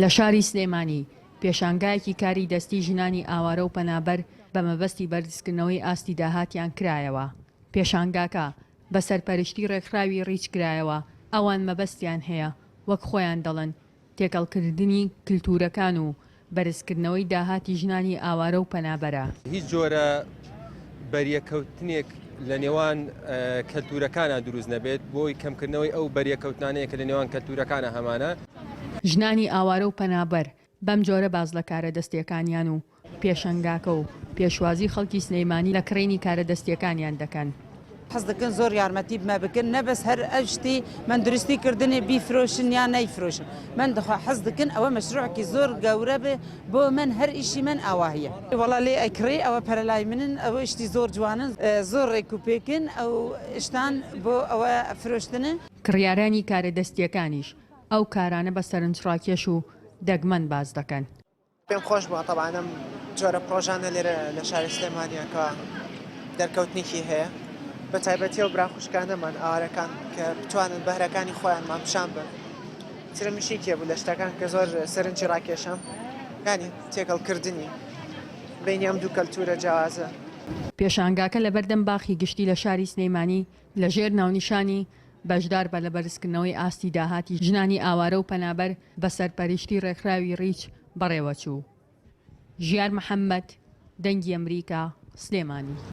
لە شاری سلێمانی پێشانگایەکی کاری دەستی ژنانی ئاوارە و پەنابەر بە مەبەستی بەرزکردنەوەی ئاستی داهاتیان کرایەوە. پێشانگاکە بە سەرپەرشتی ڕێکخراوی ڕیچ کرایەوە ئەوان مەبەستیان هەیە وەک خۆیان دەڵێن تێکەڵکردنی کللتورەکان و بەرزکردنەوەی داهاتی ژنانی ئاوارە و پەنابەرە. هیچ جۆرە بەریەکەوتنێک لە نێوان کەلتورەکانە دروست نەبێت بۆی کەمکردنەوەی ئەو بەریەکەوتانەیە کە لە نێوان کەلتورەکانە هەمانە. ژنانی ئاوارە و پەنابەر بەم جۆرە باز لە کارە دەستیەکانیان و پێشەنگاکە و پێشوازی خەڵکی سلەیمانی لە کڕینی کارە دەستیەکانیان دەکەن. حەز دەکەن زۆر یارمەتی بمە بکەن نەبەس هەر ئەشتی من دروستی کردنی بیفرۆشن یان نەیفرۆشن من دەخوا حەز دەکەن ئەوە مەشروعکی زۆر گەورە بێ بۆ من هەر ئیشی من ئاوا هەیە وەڵا لێ ئەکڕێ ئەوە پەرەلای منن ئەوە شتی زۆر جوانن زۆر ڕێکوپێکن ئەو شتان بۆ ئەوە فرۆشتنن. کڕیارانی کارە دەستیەکانیش ئەو کارانە بە سەرنجڕاکێش و دەگمەن باز دەکەن. پێم خۆش بووە تەبانم جۆرە پرۆژانە لێرە لە شاری سلێمانیەکە دەرکەوتنێکی هەیە بە تایبەتی و براخوشکانەمان ئاوارەکان کە بتوانن بەهرەکانی خۆیانمان پیشان بن. چرە مشیکیە بوو لە شتەکان کە زۆر سەرنجی ڕاکێشم ینی تێکەڵکردنی بینی ئەم دوو کەلتورە جیاوازە. پێشانگاکە لە بەردەم باخی گشتی لە شاری سلەیمانی لەژێر ناونیشانی بەشدار بە لە بەرزکردنەوەی ئاستی داهاتی ژنانی ئاوارە و پەنابەر بە سەرپەرشتی ڕێکخراوی ڕیچ بەڕێوەچوو. ژیار محەممەد، دەنگی ئەمریکا، سلێمانی.